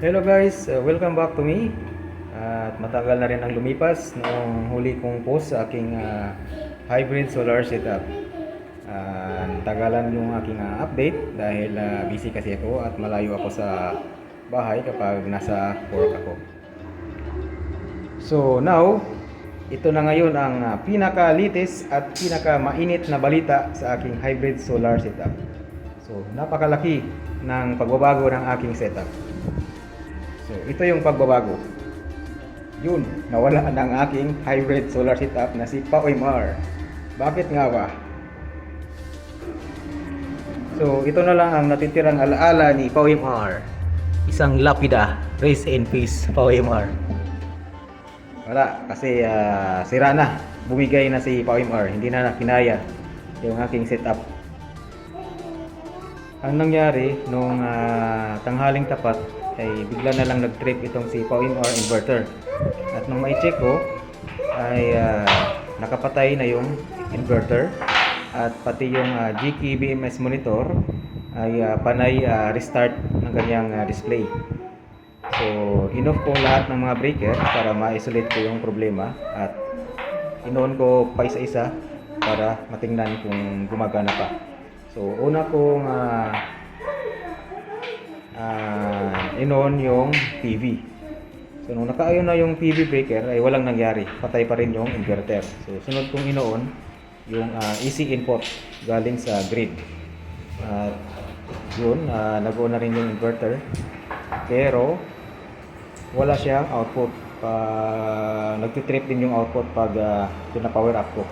Hello guys, welcome back to me. At matagal na rin ang lumipas noong huli kong post sa aking hybrid solar setup. Tagalan yung aking update dahil busy kasi ako at malayo ako sa bahay kapag nasa work ako. So now, ito na ngayon ang pinaka-latest at pinaka-mainit na balita sa aking hybrid solar setup. So napakalaki ng pagbabago ng aking setup. So, ito yung pagbabago. Yun, nawala ng aking hybrid solar setup na si PAOMR. Bakit nga ba? So, ito na lang ang natitirang alaala ni PAOMR. Isang lapida, rest in peace, PAOMR. Wala, kasi sira na. Bumigay na si PAOMR. Hindi na kinaya yung aking setup. Ang nangyari nung tanghaling tapat ay bigla na lang nag-trip itong si PAOMR inverter. At nung mai-check ko ay nakapatay na yung inverter at pati yung GK BMS monitor ay panay restart ng kanyang display. So in-off ko lahat ng mga breaker para ma-isolate ko yung problema at in-on ko pa isa-isa para matingnan kung gumagana pa. So una kong in-on yung PV. So nung naka-on na yung PV breaker ay walang nangyari, patay pa rin yung inverter. So sunod kong in-on yung AC input galing sa grid. Yun, nag-on na rin yung inverter pero wala siyang output. Nagtitrip din yung output pag pina-power up ko.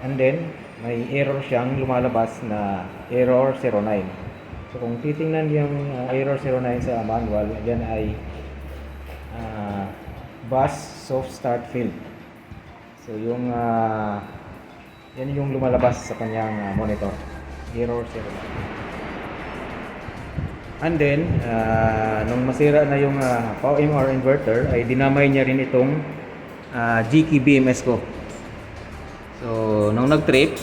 And then may error siyang lumalabas na error 09. So kung titingnan yung error 09 sa manual, yan ay bus soft start field. So yung yan yung lumalabas sa kanyang monitor, error 09. And then nung masira na yung PAOMR inverter ay dinamay niya rin itong GK BMS ko. So nung nag-trip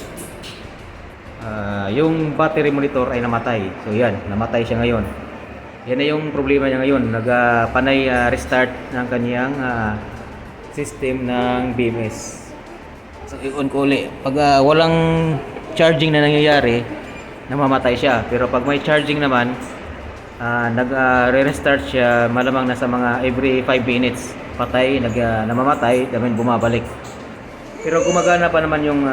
yung battery monitor ay namatay. So yan, namatay siya ngayon. Yan na yung problema niya ngayon. Nagpanay restart ng kanyang system ng BMS. So i-on ko ulit. Pag walang charging na nangyayari, namamatay siya. Pero pag may charging naman, nag-restart siya malamang nasa mga every 5 minutes. Patay, namamatay, then bumabalik. Pero gumagana pa naman yung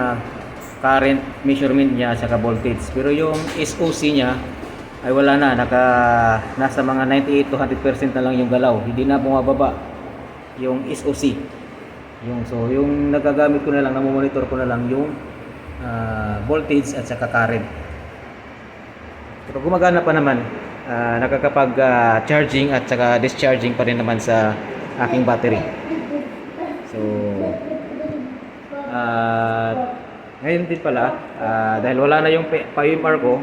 current measurement niya sa voltage, pero yung SOC niya ay wala na, nasa mga 98 to 100% na lang yung galaw, hindi na bumababa yung SOC. Yung nagagamit ko na lang, namomonitor ko na lang yung voltage at saka current. Pero gumagana pa naman, nakakapag charging at saka discharging pa rin naman sa aking battery. So ngayon din pala, dahil wala na yung PAOMR ko,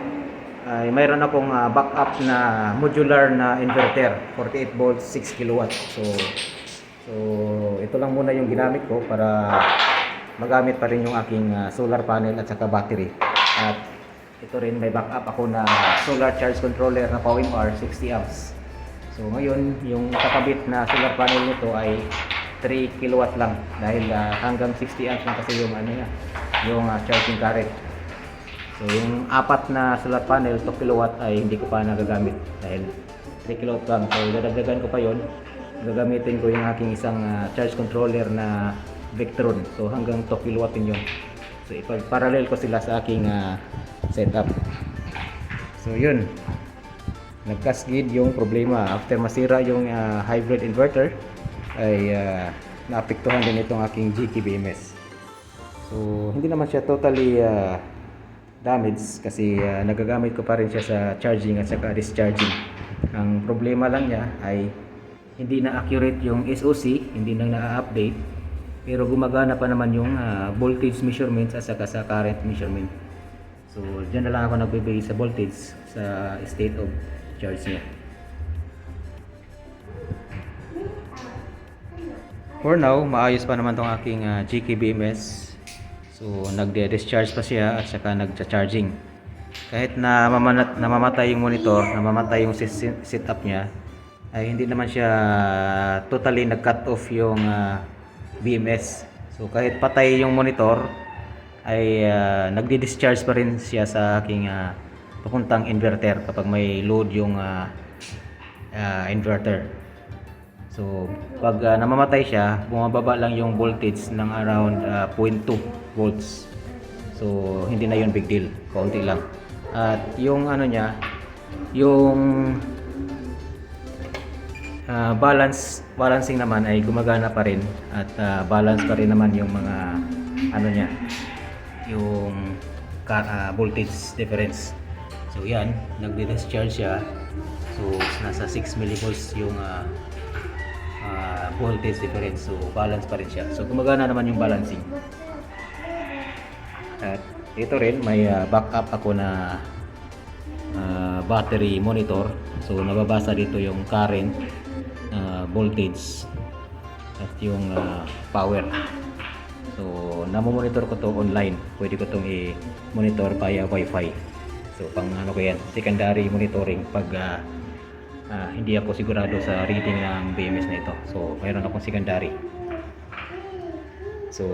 ay mayroon akong backup na modular na inverter, 48 volts, 6 kilowatt. So ito lang muna yung ginamit ko para magamit pa rin yung aking solar panel at saka battery. At ito rin may backup ako na solar charge controller na PAOMR 60 amps. So ngayon yung kakabit na solar panel nito ay 3 kilowatt lang dahil hanggang 60 amps lang kasi yung yung charging current. So yung apat na solar panel 2 kilowatt ay hindi ko pa nagagamit dahil 3 kilowatt lang. So dadagdagan ko pa yon. Gagamitin ko yung aking isang charge controller na Victron. So hanggang 2 kilowatt din yun. So ipag-parallel ko sila sa aking setup. So yun, nagkasgid yung problema after masira yung hybrid inverter ay naapektuhan din itong aking GK BMS. So hindi naman siya totally damaged kasi nagagamit ko pa rin siya sa charging at saka discharging. Ang problema lang niya ay hindi na accurate yung SOC, hindi na na-update, pero gumagana pa naman yung voltage measurements at saka sa current measurement. So dyan na lang ako nagbibigay sa voltage sa state of charge niya. For now, maayos pa naman tong aking GK BMS. So nagde-discharge pa siya at saka nagcha-charging. Kahit na namamatay yung monitor, namamatay yung setup niya, ay hindi naman siya totally nag-cut off yung BMS. So kahit patay yung monitor ay nagdi-discharge pa rin siya sa aking papuntang inverter kapag may load yung inverter. So pag namamatay siya, bumababa lang yung voltage ng around 0.2 volts. So hindi na yun big deal, kaunti lang. At yung ano niya, yung balancing naman ay gumagana pa rin at balance pa rin naman yung mga ano niya, yung voltage difference. So yan, nagdi-discharge siya. So nasa 6 millivolts yung voltage difference. So balance pa rin siya. So gumagana naman yung balancing. At ito rin may backup ako na battery monitor. So nababasa dito yung current, voltage at yung power. So namo-monitor ko to online. Pwede ko tong i-monitor via wifi. So pang ano ko yan, secondary monitoring pag hindi ako sigurado sa reading ng BMS na ito. So mayroon akong secondary. So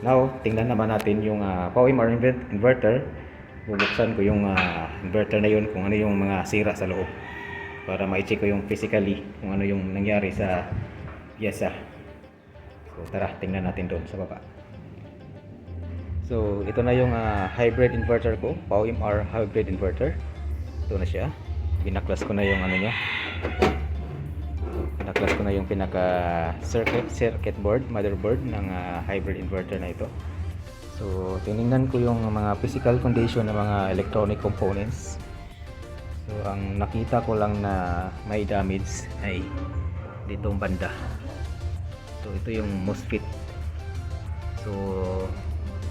now tingnan naman natin yung power inverter. Bubuksan ko yung inverter na yun kung ano yung mga sira sa loob para ma-check ko yung physically kung ano yung nangyari sa piyesa. So tara, tingnan natin doon sa baba. So ito na yung hybrid inverter ko, PowerMR hybrid inverter. Ito na siya. Binaklas ko na yung ano niya. Binaklas ko na yung pinaka circuit board, motherboard ng hybrid inverter na ito. So tiningnan ko yung mga physical condition ng mga electronic components. So ang nakita ko lang na may damage ay ditong banda. So ito yung MOSFET. So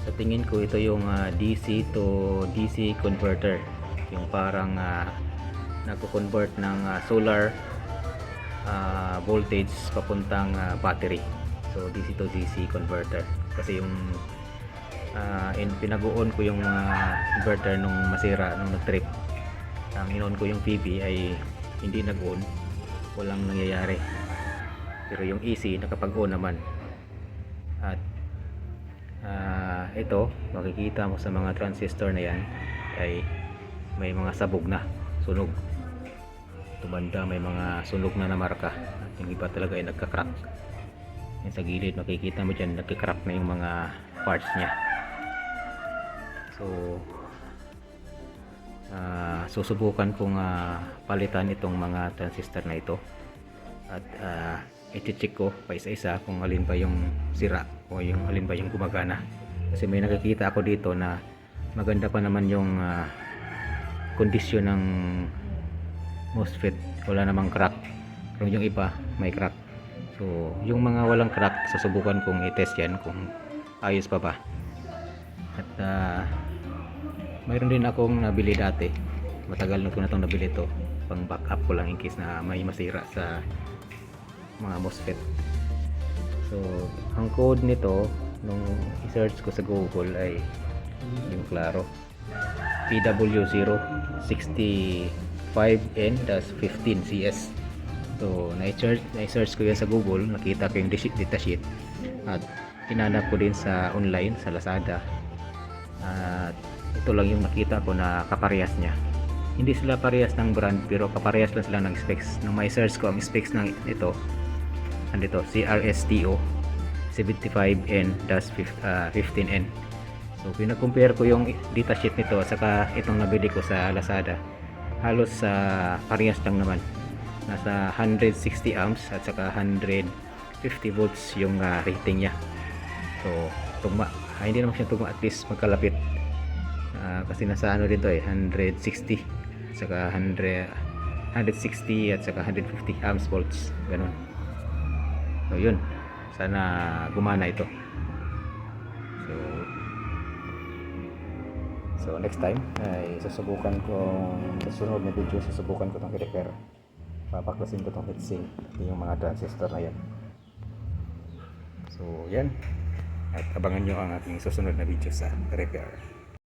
sa tingin ko ito yung DC to DC converter, yung parang nagko-convert ng solar voltage papuntang battery. So DC to DC converter kasi yung pinaguon ko yung inverter nung masira nung nag-trip. Ang in-on ko yung PV ay hindi nag-on, walang nangyayari. Pero yung AC nakapag-on naman. At ito makikita mo sa mga transistor na yan ay may mga sabog na, sunog. Tumanda may mga sunog na marka. At yung iba talaga ay nagka-crack. Yan sa gilid makikita mo dyan nagka-crack na yung mga parts niya. So susubukan kong palitan itong mga transistor na ito at i-check ko pa isa-isa kung alin ba yung sira o yung alin ba yung gumagana, kasi may nakikita ako dito na maganda pa naman yung kondisyon ng MOSFET, wala namang crack, pero yung iba may crack. So yung mga walang crack susubukan kong i-test yan kung ayos pa ba. At mayroon din akong nabili dati, matagal na ko na itong nabili ito, pang backup ko lang in case na may masira sa mga MOSFET. So ang code nito nung i-search ko sa Google ay yung klaro PW065N-15CS. So na-search ko yan sa Google, nakita ko yung datasheet at hinanap ko din sa online sa Lazada. At ito lang yung nakita ko na kaparehas niya. Hindi sila parehas ng brand pero kaparehas lang sila ng specs. Nung may search ko ang specs ng ito, andito CRSTO 75N-15N. So pinag-compare ko yung datasheet nito at saka itong nabili ko sa Lazada. Halos parehas lang naman. Nasa 160 amps at saka 150 volts yung rating niya. So tugma, hindi naman siya tugma, at least magkalapit. Kasi nasa ano dito 160 saka 160 at saka 150 amps volts, ganun. So yun, sana gumana ito. So next time ay susubukan ko, sa sunod na video susubukan ko itong i-repair. Papaklasin ko itong heatsink, yung mga transistor na yan. So yan, at abangan nyo ang ating susunod na video sa repair.